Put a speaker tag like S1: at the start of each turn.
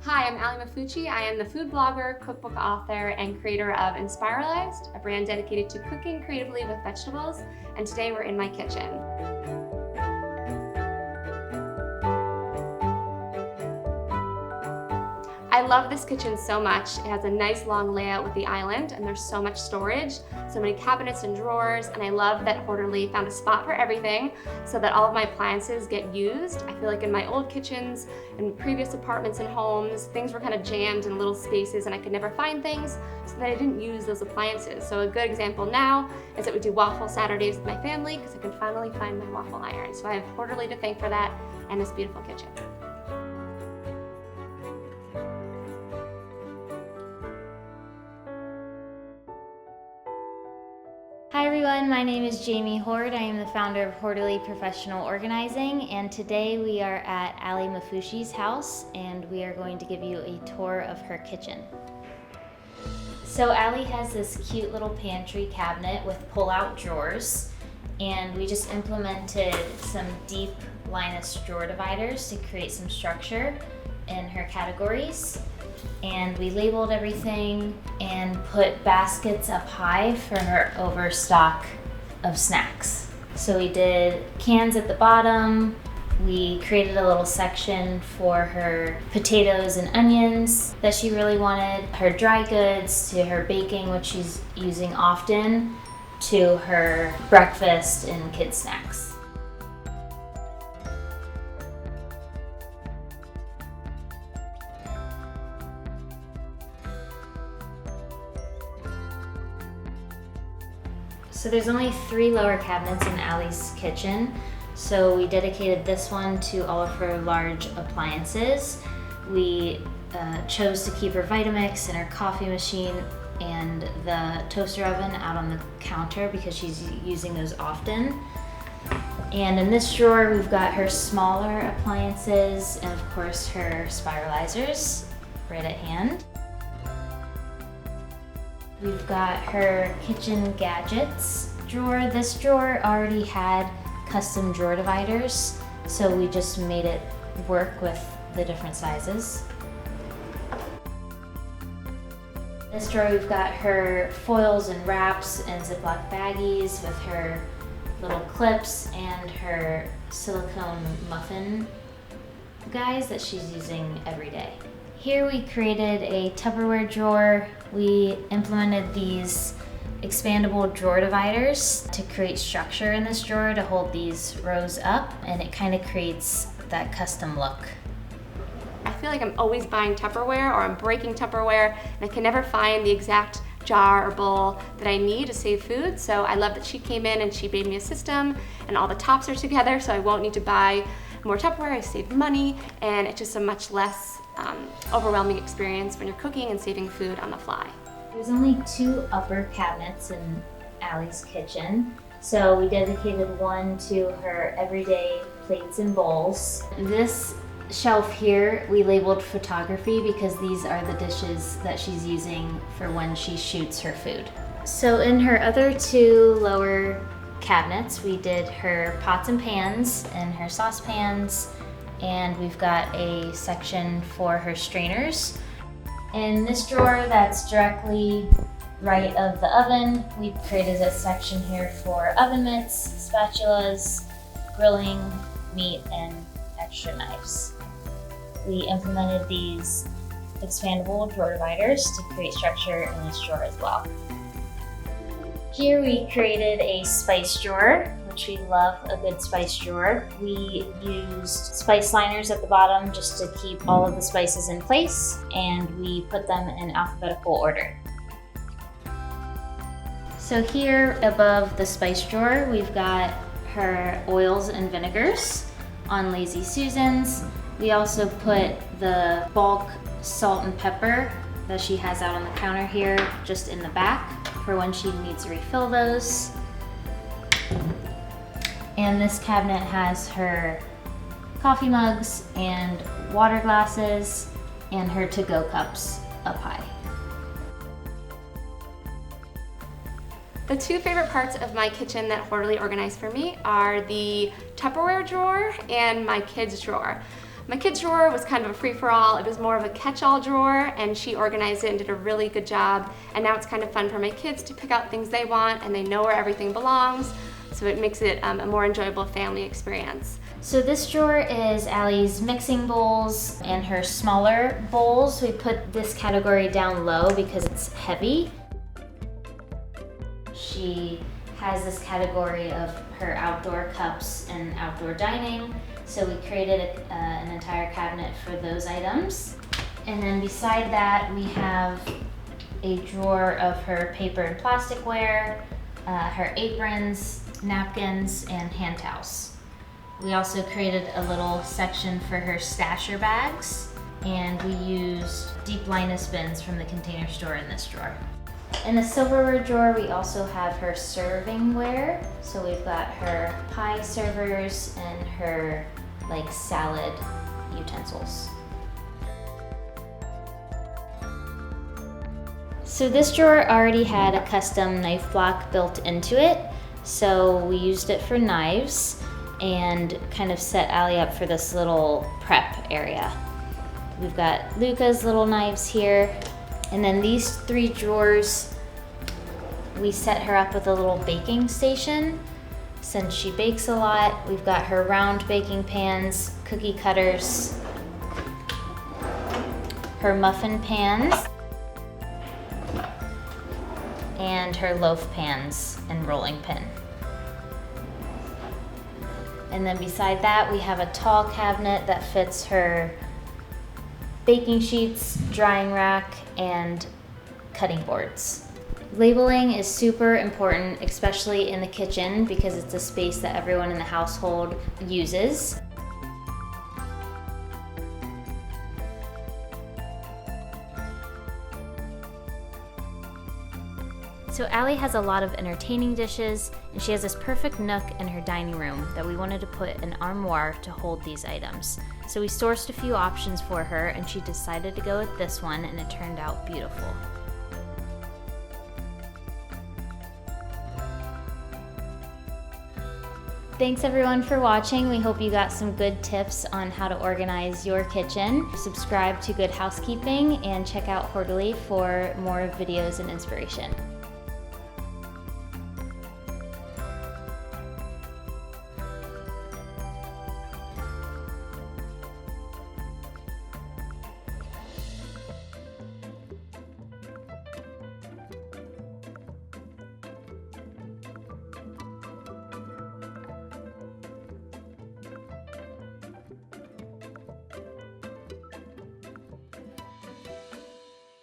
S1: Hi, I'm Ali Mafucci. I am the food blogger, cookbook author, and creator of Inspiralized, a brand dedicated to cooking creatively with vegetables, and today we're in my kitchen. I love this kitchen so much. It has a nice long layout with the island, and there's so much storage, so many cabinets and drawers, and I love that Horderly found a spot for everything so that all of my appliances get used. I feel like in my old kitchens and previous apartments and homes, things were kind of jammed in little spaces and I could never find things, so that I didn't use those appliances. So a good example now is that we do waffle Saturdays with my family because I can finally find my waffle iron. So I have Horderly to thank for that and this beautiful kitchen.
S2: Hi everyone, my name is Jamie Hord. I am the founder of Horderly Professional Organizing, and today we are at Ali Mafucci's house and we are going to give you a tour of her kitchen. So Ali has this cute little pantry cabinet with pull-out drawers, and we just implemented some deep Linus drawer dividers to create some structure in her categories. And we labeled everything and put baskets up high for her overstock of snacks. So we did cans at the bottom. We created a little section for her potatoes and onions that she really wanted, her dry goods, to her baking, which she's using often, to her breakfast and kids snacks. So there's only 3 lower cabinets in Ali's kitchen, so we dedicated this one to all of her large appliances. We chose to keep her Vitamix and her coffee machine and the toaster oven out on the counter because she's using those often. And in this drawer we've got her smaller appliances and of course her spiralizers right at hand. We've got her kitchen gadgets drawer. This drawer already had custom drawer dividers, so we just made it work with the different sizes. This drawer we've got her foils and wraps and Ziploc baggies with her little clips and her silicone muffin guys that she's using every day. Here we created a Tupperware drawer. We implemented these expandable drawer dividers to create structure in this drawer to hold these rows up, and it kind of creates that custom look.
S1: I feel like I'm always buying Tupperware or I'm breaking Tupperware and I can never find the exact jar or bowl that I need to save food. So I love that she came in and she made me a system and all the tops are together so I won't need to buy more Tupperware. I save money and it's just a much less overwhelming experience when you're cooking and saving food on the fly.
S2: There's only 2 upper cabinets in Ali's kitchen, so we dedicated one to her everyday plates and bowls. This shelf here we labeled photography because these are the dishes that she's using for when she shoots her food. So in her other 2 lower cabinets we did her pots and pans and her saucepans, and we've got a section for her strainers. In this drawer that's directly right of the oven, we created a section here for oven mitts, spatulas, grilling, meat, and extra knives. We implemented these expandable drawer dividers to create structure in this drawer as well. Here we created a spice drawer, which we love a good spice drawer. We used spice liners at the bottom just to keep all of the spices in place, and we put them in alphabetical order. So here above the spice drawer, we've got her oils and vinegars on Lazy Susans. We also put the bulk salt and pepper that she has out on the counter here just in the back for when she needs to refill those. And this cabinet has her coffee mugs and water glasses and her to-go cups up high.
S1: The 2 favorite parts of my kitchen that Horderly organized for me are the Tupperware drawer and my kids drawer. My kids' drawer was kind of a free-for-all. It was more of a catch-all drawer, and she organized it and did a really good job. And now it's kind of fun for my kids to pick out things they want, and they know where everything belongs, so it makes it a more enjoyable family experience.
S2: So this drawer is Allie's mixing bowls and her smaller bowls. We put this category down low because it's heavy. She has this category of her outdoor cups and outdoor dining. So we created an entire cabinet for those items. And then beside that, we have a drawer of her paper and plasticware, her aprons, napkins, and hand towels. We also created a little section for her stasher bags, and we used deep Linus bins from the Container Store in this drawer. In the silverware drawer, we also have her servingware. So we've got her pie servers and her salad utensils. So this drawer already had a custom knife block built into it. So we used it for knives and kind of set Allie up for this little prep area. We've got Luca's little knives here. And then these 3 drawers, we set her up with a little baking station. Since she bakes a lot, we've got her round baking pans, cookie cutters, her muffin pans, and her loaf pans and rolling pin. And then beside that, we have a tall cabinet that fits her baking sheets, drying rack, and cutting boards. Labeling is super important, especially in the kitchen, because it's a space that everyone in the household uses. So Allie has a lot of entertaining dishes, and she has this perfect nook in her dining room that we wanted to put an armoire to hold these items. So we sourced a few options for her, and she decided to go with this one, and it turned out beautiful. Thanks everyone for watching. We hope you got some good tips on how to organize your kitchen. Subscribe to Good Housekeeping and check out Horderly for more videos and inspiration.